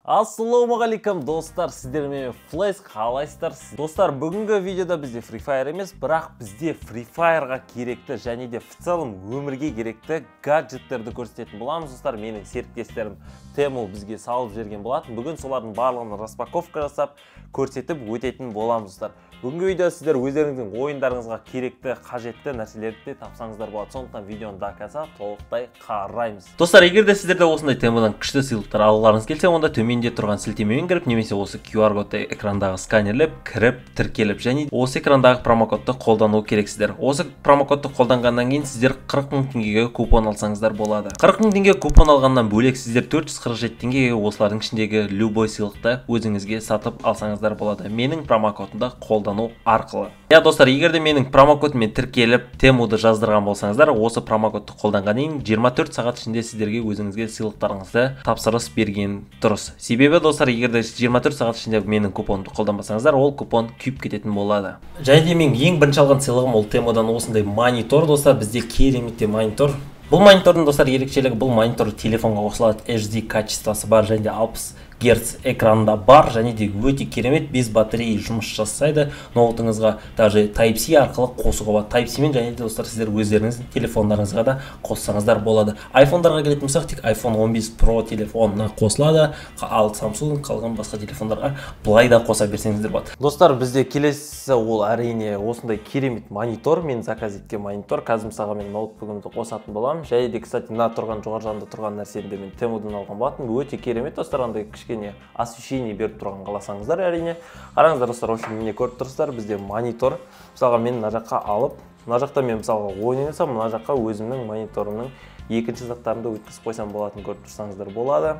Ассалаумағалейкум достар, сіздермен Флэш қалайсыздар? Достар, бүгінгі видеода бізде Free Fire емес, бірақ бізде Free Fire'ға керекті және де в целом өмірге керекті гаджеттерді көрсететін боламыз. Достар, менің серіктестерім Тему бізге салып жерген болатын. Бүгін солардың барлығын распаковка жасап, көрсетіп өтетін боламыз. Достар, бүгінгі видео сіздер өздеріңіздің ойындарыңызға керекті, қажетті нәрселерді тапсаңыздар болады. Сондықтан видеоны до конца толықтай қараймыз. Достар, егер де сіздерде осындай Темадан күшті сыйлықтар алғыларыңыз келсе, онда төменде тұрған сілтемемен кіріп, немесе осы QR кодты экрандағы сканерлеп, кіріп, тіркеліп, және осы экрандағы промокодты қолдану керексіздер. Осы промокодты қолданғаннан кейін сіздер 40 000 теңгеге купон алсаңыздар болады. 40 000 теңге купон алғаннан бөлек сіздер 447 теңгеге осылардың ішіндегі любой сыйлықты өзіңізге сатып алсаңыздар болады. Менің промокодымды қолдану арқылы. Я достар, егер де менің промокодыммен тіркеліп, Темуды жаздырған болсаңыздар, осы промокодты қолданғаннан 24 сағат ішінде сіздерге өзіңізге сыйлықтарыңызды тапсырыс берген дұрыс. Себебі достар, егер де 24 сағат ішінде менің купонымды қолданбасаңыздар, ол купон күйіп кететін болады. Және де мен ең бірінші алған сыйлығым ол Темудан осындай монитор. Достар, бізде кереметте монитор. Бұл монитордың достар ерекшелігі, бұл монитор телефонға қосылады, HD качествосы бар, және де 60 Гц экранында бар, және де өте керемет, без батарея жұмыс жасайды. Ноутыңызға даже Type-C арқылы қосуға болады. Type-C мен және де достар сіздер өздеріңіздің телефондарыңызға да қоссаңыздар болады. iPhone-дарға келетін болсақ, тек iPhone 15 Pro телефонына қосылады, ал Samsung қалған басқа телефондарға былай да қоса берсеңіздер болады. Достар, бізде келесі ол әрине осындай керемет монитор. Мен заказ еткен монитор. Қазір мысалға мен ноутбугымды қосатын боламын. Және де, кстати, мына тұрған жоғары жағында тұрған нәрсені мен Темудан алған болатын. Өте керемет достар, андай кішкене освещение беріп тұрған қаласаңыздар, әрине. Қараңыздар достар, в общем, міне көріп тұрсыздар, бізде монитор. Мысалға мен мына жаққа алып, мына жақта мен мысалға ойын ойнасам, мына жаққа өзімнің мониторымның екінші заттарымды өткізіп қойсам болатын, көріп тұрсаңыздар болады.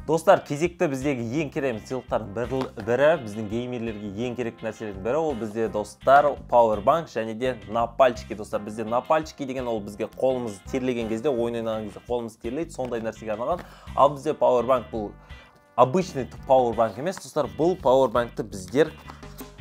Достар, кезекті біздегі ең керемет сыйлықтардың бірі, біздің геймерлерге ең керекті нәрселердің бірі, ол бізде достар Powerbank және де напальчики. Достар, бізде напальчики деген ол бізге қолымыз терлеген кезде, ойын ойнаған кезде қолымыз терлейді, сондай нәрсеге арналған. Ал бізде Powerbank бұл обычный Powerbank емес, достар, бұл Powerbankты біздер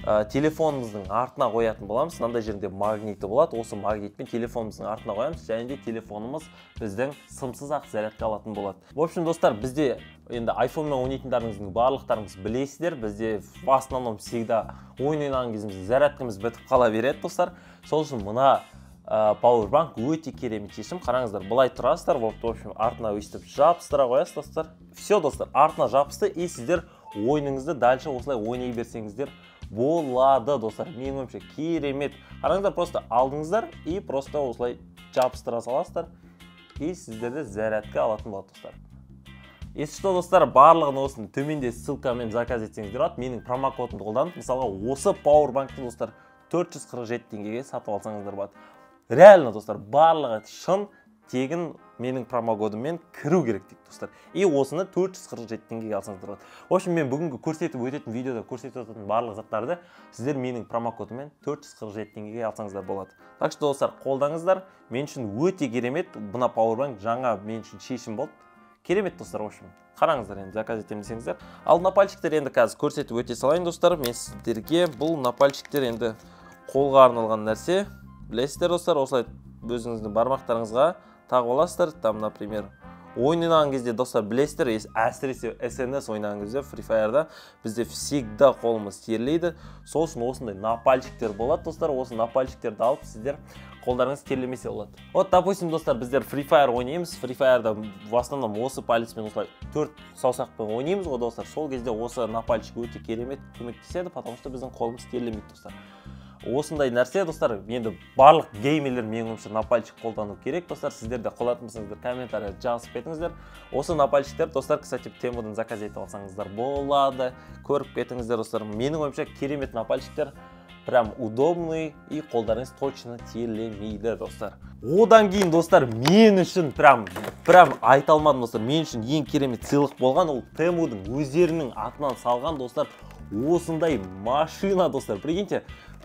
телефонымыздың артына қоятын боламыз. Мынандай жерінде магниті болады. Осы магнитпен телефонымыздың артына қоямыз, және де телефонымыз біздің сымсыз ақ зарядка алатын болады. В общем, достар, бізде енді iPhone-мен ойнайтындарыңыздың барлықтарыңыз білесіздер, бізде в основном всегда ойын ойнаған кезімізде зарядкамыз бітіп қала береді, достар. Сол үшін мына Powerbank өте керемет шешім. Қараңыздар, былай тұрасыздар, в общем, артына өйстіп жабыстыра қоясыз, достар. Все, достар, артына жабысты, и сіздер ойыныңызды дальше осылай ойнай берсеңіздер болады, достар. Менің ойымша керемет. Қараңыздар, просто алдыңыздар и просто осылай жабыстыра саласыздар, и сіздерді зарядка алатын болады, достар. Если что, достар, барлығын осыны төменде ссылкамен заказ етсеңіздер болады. Менің промокодымды қолданып, мысалға осы Powerbankты, достар, 447 теңгеге сатып алсаңыздар болады. Реально, достар, барлығы шын тегін менің промокодыммен кіру керек дейді, достар. И осыны 447 теңгеге алсаңыздар болады. В общем, мен бүгінгі көрсетіп өтетін видеода көрсетіп өтетін барлық заттарды сіздер менің промокодыммен 447 теңгеге алсаңыздар болады. Так что, достар, қолдаңыздар. Мен үшін өте керемет. Бұна Powerbank жаңа мен үшін шешім болды. Керемет, достар, в общем. Қараңыздар, енді заказ етемін десеңіздер. Ал напальчиктер енді қазір көрсетіп өте салайын, достар. Мен сіздерге бұл напальчиктер енді қолға арналған нәрсе. Білесіздер, достар, осылай өзіңіздің бармақтарыңызға тағып аласыздар. Там, например, ойын ойнаған кезде, достар, білесіздер, әсіресе SNS ойнаған кезде Free Fire'да бізде всегда қолымыз терлейді. Сол үшін осындай напальчиктер болады, достар. Осы напальчиктерді алып сіздер қолдарыңыз терлемесе болады. Вот, допустим, достар, біздер Free Fire ойнаймыз. Free Fire'да в основном осы пальцмен осылай 4 саусақпен ойнаймыз, достар. Сол кезде осы напальчик өте керемет көмектеседі, потому что біздің қолымыз терлемейді, достар. Осындай нәрсе, достар, енді барлық геймерлер менің ойымша напальчик қолдану керек, достар. Сіздер де қолданатын болсаңыздар комментария жазып кетіңіздер. Осы напальчиктер, достар, кстати, Темудан заказ етіп алсаңыздар болады. Көріп кетіңіздер, достар. Менің ойымша керемет напальчиктер, прям удобный, и қолдарыңыз точно терлемейді, достар. Одан кейін, достар, мен үшін прям айта алмадым, достар. Мен үшін ең керемет сыйлық болған ол Темудің өздерінің атынан салған, достар, осындай машина, достар. Прикиньте,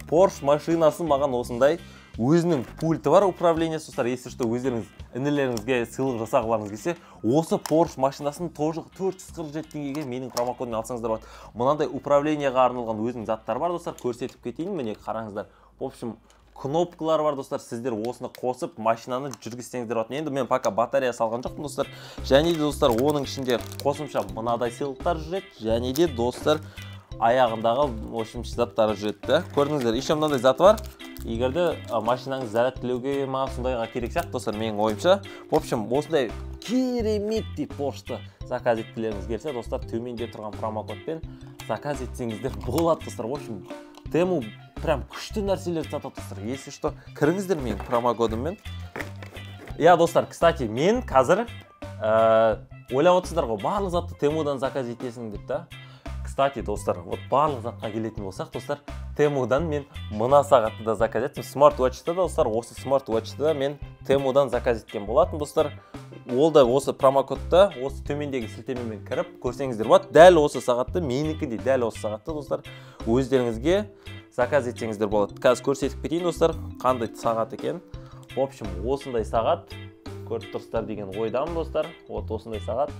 Porsche машинасы маған осындай өзінің пульті бар, управление, достар. Если что, өздеріңіз інілеріңізге сыйлық жасағыларыңыз келсе, осы Porsche машинасын тоже 447 теңгеге менің промокодыммен алсаңыздар болады. Мынандай управлениеға арналған өзінің заттар бар, достар. Көрсетіп кетейін, міне қараңыздар. В общем, кнопкалар бар достар. Сіздер осыны қосып машинаны жүргізсеңіздер болады. Енді мен пока батарея салған жоқпын достар. Және де достар оның ішінде қосымша мынадай сыйлықтар жүреді. Және де достар аяғындағы ошымшы заттары жүреді. Көрдіңіздер, еще мынандай зат бар. Егерде машинаңыз зарядтілеуге сондайға керек сияқты достар, менің ойымша. В общем, осындай кереметтей пошта заказ еткілеріңіз келсе, достар, төменде тұрған промокодпен заказ етсеңіздер болады достар. В общем, Тему прям күшті нәрселерді сатады достар. Если что, кіріңіздер менің промокодыммен. Я достар, кстати, мен қазір ойлап отырсыздар ғой, барлық затты Темудан заказ етесің деп та. Кстати, достар, вот барлық затқа келетін болсақ, достар, Темудан мен мына сағатты да заказ еттім. Смарт-уотчты да, достар, осы смарт-уотчты да мен Темудан заказ еткен болатын, достар. Ол да осы промокодта, осы төмендегі сілтемемен кіріп көрсеңіздер болады. Дәл осы сағатты, менікі де дәл осы сағатты, достар, өздеріңізге заказ етсеңіздер болады. Қазір көрсетіп кетейін, достар, қандай сағат екен. В общем, осындай сағат көріп тұрсыздар деген ойдамын, достар. Вот осындай сағат.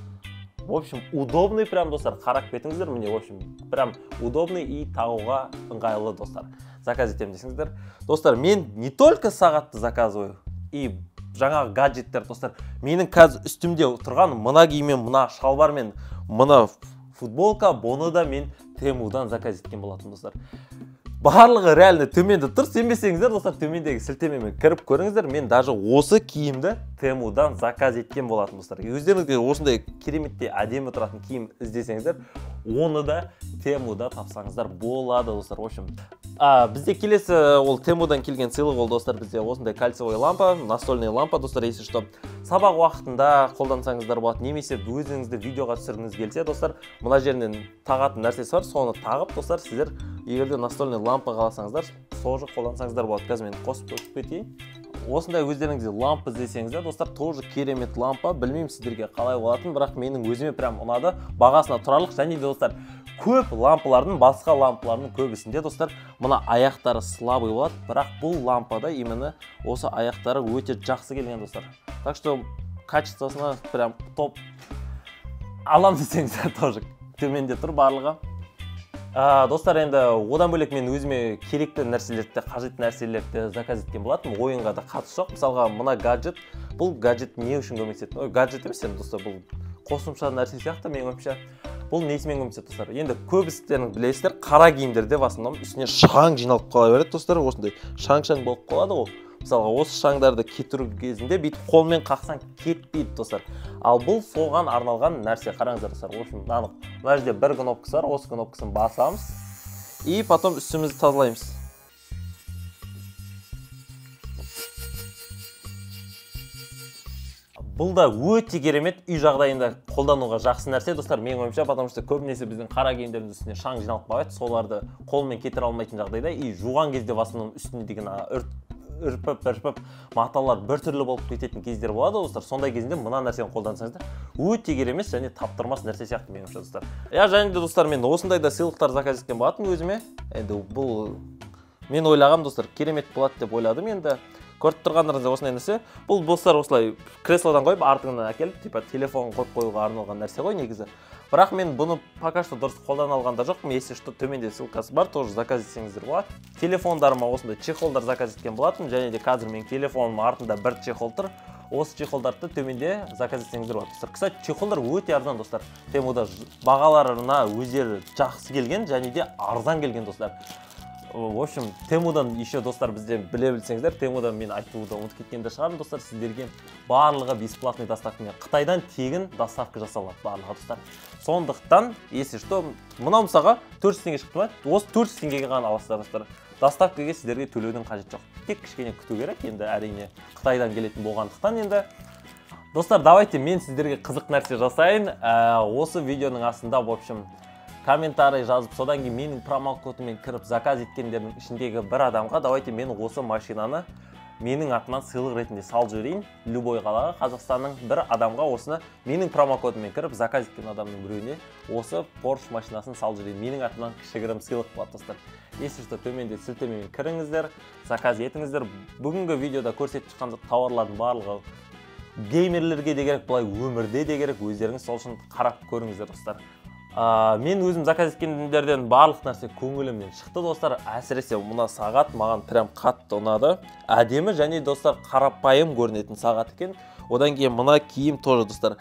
В общем, удобный прям, достар, қарап кетіңіздер. Міне, в общем, прям удобный и тағуға ыңғайлы, достар. Заказ етемін десеңіздер. Достар, мен не только сағатты заказываю, и жаңағы гаджеттер, достар. Менің қазір үстімде тұрған мына киіммен, мына шалбармен, мына футболка, бұны да мен Темудан заказ еткен болатын, достар. Барлығы реально төменде тұр. Сенбесеңіздер, достар, төмендегі сілтемемен кіріп көріңіздер. Мен даже осы киімді Темудан заказ еткен болатын, достар. Өздеріңізге осындай кереметтей әдемі тұратын киім іздесеңіздер, оны да Темуда тапсаңыздар болады, достар. В общем, бізде келесі ол Темудан келген сыйлық ол, достар, бізде осындай кальциевый лампа, настольный лампа, достар, если что, сабақ уақытында қолдансаңыздар болады, немесе өзіңізді видеоға түсіргіңіз келсе, достар, мына жерінен тағатын нәрсесі бар, соны тағып, достар, сіздер егерде настольный лампа қаласаңыздар, тоже қолдансаңыздар болады. Қазір мен қосып кетейін. Осындай өздеріңізде лампа іздесеңіздер, достар, тоже керемет лампа. Білмеймін сіздерге қалай болатын, бірақ менің өзіме прям ұнады. Бағасына тұрарлық. Және де, достар, көп лампалардың, басқа лампалардың көбісінде, достар, мына аяқтары слабый болады, бірақ бұл лампада именно осы аяқтары өте жақсы келген, достар. Так что качествосына прям топ. Алам десеңіздер тоже төменде тұр барлығы. Достар, енді одан бөлек мен өзіме керекті нәрселерді, қажетті нәрселерді заказ еткен болатын. Ойынға да қатысы жоқ. Мысалға, мына гаджет, бұл гаджет не үшін көмектеседі? Гаджет емес, достар, бұл қосымша нәрсе сияқты менің ойымша. Бұл несімен көмектеседі, достар? Енді көбістерің білесіздер, қара киімдерде басында үстіне шаң жиналып қала береді, достар. Осындай шаң-шаң болып қалады ғой. Мысалға, осы шаңдарды кетіру кезінде бүйтіп қолмен қақсаң кетпейді, достар. Ал бұл соған арналған нәрсе. Қараңыздар, достар. В общем, анық. Мына жерде бір кнопкасы бар, осы кнопкасын басамыз и потом үстімізді тазалаймыз. Бұл да өте керемет, үй жағдайында қолдануға жақсы нәрсе, достар, менің ойымша, потому что көбінесе біздің қара киімдердің үстіне шаң жиналып қалады, соларды қолмен кетіре алмайтын жағдайда, и жуған кезде басының үстіне деген үрпіп маталар бір түрлі болып кететін кездер болады, достар. Сондай кезінде мына нәрсені қолдансаңыздар, өте керемет және таптырмас нәрсе сияқты менің ойымша, достар. Және де, достар, мен осындай да сыйлықтар заказ еткен болатын өзіме. Енді бұл мен ойлағам, достар, керемет болады деп ойладым. Енді көріп тұрғандарыңызда осындай нәрсе. Бұл достар осылай креслодан қойып, артыңнан әкеліп, типа телефон қойып қоюға арналған нәрсе ғой негізі. Бірақ мен бұны пока что дұрыс қолдана алғанда жоқпын. Если что, төменде ссылкасы бар, тоже заказ етсеңіздер болады. Телефондарыма осындай чехолдар заказ еткен болатын. Және де қазір мен телефоным артында бір чехол тұр. Осы чехолдарды төменде заказ етсеңіздер болады, достар. Кстати, чехолдар өте арзан, достар. Темуда бағаларына өздері жақсы келген, және де арзан келген, достар. В общем, Темудан еще, достар, бізде біле білсеңіздер, Темудан мен айтуды ұмытып кеткенде шығармын, достар, сіздерге барлығы бесплатный доставкамен. Қытайдан тегін доставка жасалады барлығы, достар. Сондықтан, если что, мынау мысалға 400 теңге шықты ма? Осы 400 теңгеге ғана аласыздар, достар. Доставкаға сіздерге төлеудің қажет жоқ. Тек кішкене күту керек, енді әрине Қытайдан келетін болғандықтан енді. Достар, давайте мен сіздерге қызық нәрсе жасайын. Осы видеоның астында, в общем, комментарий жазып, содан кейін менің промокодыммен кіріп заказ еткендердің ішіндегі бір адамға давайте мен осы машинаны менің атынан сыйлық ретінде салып жіберейін. Любой қалаға, Қазақстанның бір адамға осыны менің промокодыммен кіріп заказ еткен адамның біреуіне осы Porsche машинасын салып жіберейін. Менің атынан кішігірім сыйлық болады, достар. Если что, төменде сілтемемен кіріңіздер, заказ етіңіздер. Бүгінгі видеода көрсетіп шыққан тауарлардың барлығы геймерлерге де керек, былай өмірде де керек, өздеріңіз сол үшін қарап көріңіздер, достар. Мен өзім заказ еткендерден барлық нәрсе көңілімнен шықты достар. Әсіресе мына сағат маған прям қатты ұнады. Әдемі және достар қарапайым көрінетін сағат екен. Одан кейін мына киім тоже достар.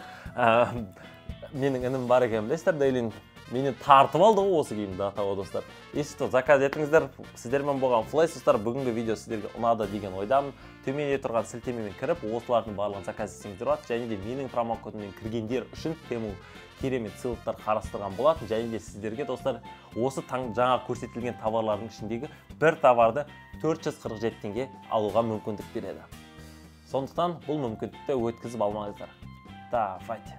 Менің інім бар екен білесіздер, Дейлин мені тартып алды ғой осы киімді атауы достар. Если заказ етіңіздер, сіздермен болған флеш достар, бүгінгі видео сіздерге ұнады деген ойдамын. Төменде тұрған сілтемемен кіріп, осылардың барлығын заказ етсеңіздер болады. Және де менің промокодыммен кіргендер үшін Тему керемет сыйлықтар қарастырған болатын. Және де сіздерге достар, осы жаңа көрсетілген товарлардың ішіндегі бір товарды 447 теңге алуға мүмкіндік береді. Сондықтан бұл мүмкіндікті өткізіп алмаңыздар. Давайте.